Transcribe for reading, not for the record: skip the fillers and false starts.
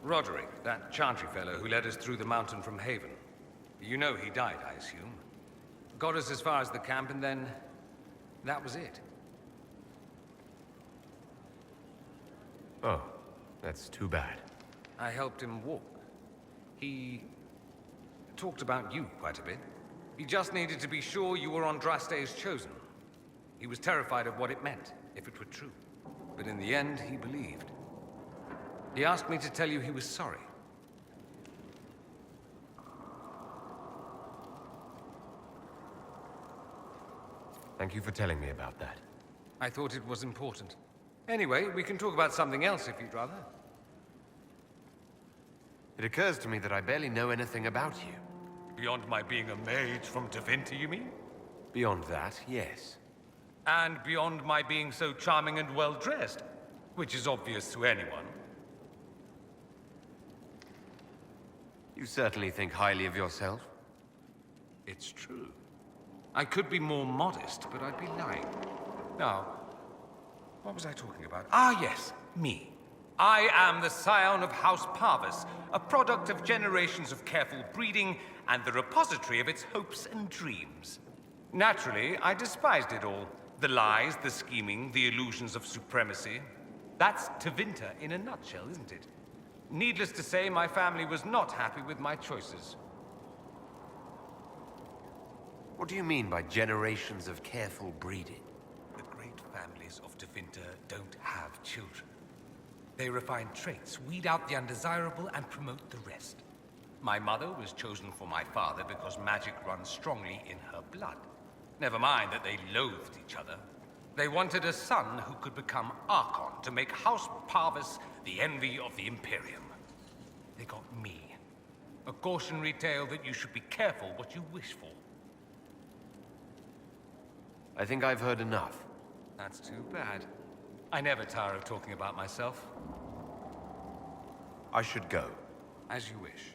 Roderick, that Chantry fellow who led us through the mountain from Haven. You know he died, I assume. Got us as far as the camp, and then... that was it. Oh, that's too bad. I helped him walk. He... talked about you quite a bit. He just needed to be sure you were Andraste's chosen. He was terrified of what it meant, if it were true. But in the end, he believed. He asked me to tell you he was sorry. Thank you for telling me about that. I thought it was important. Anyway, we can talk about something else if you'd rather. It occurs to me that I barely know anything about you. Beyond my being a mage from Tevinter, you mean? Beyond that, yes. And beyond my being so charming and well-dressed, which is obvious to anyone. You certainly think highly of yourself. It's true. I could be more modest, but I'd be lying. Now, what was I talking about? Ah, yes, me. I am the scion of House Parvis, a product of generations of careful breeding and the repository of its hopes and dreams. Naturally, I despised it all. The lies, the scheming, the illusions of supremacy. That's Tevinter in a nutshell, isn't it? Needless to say, my family was not happy with my choices. What do you mean by generations of careful breeding? The great families of Tevinter don't have children. They refine traits, weed out the undesirable, and promote the rest. My mother was chosen for my father because magic runs strongly in her blood. Never mind that they loathed each other. They wanted a son who could become Archon to make House Parvis the envy of the Imperium. They got me. A cautionary tale that you should be careful what you wish for. I think I've heard enough. That's too bad. I never tire of talking about myself. I should go. As you wish.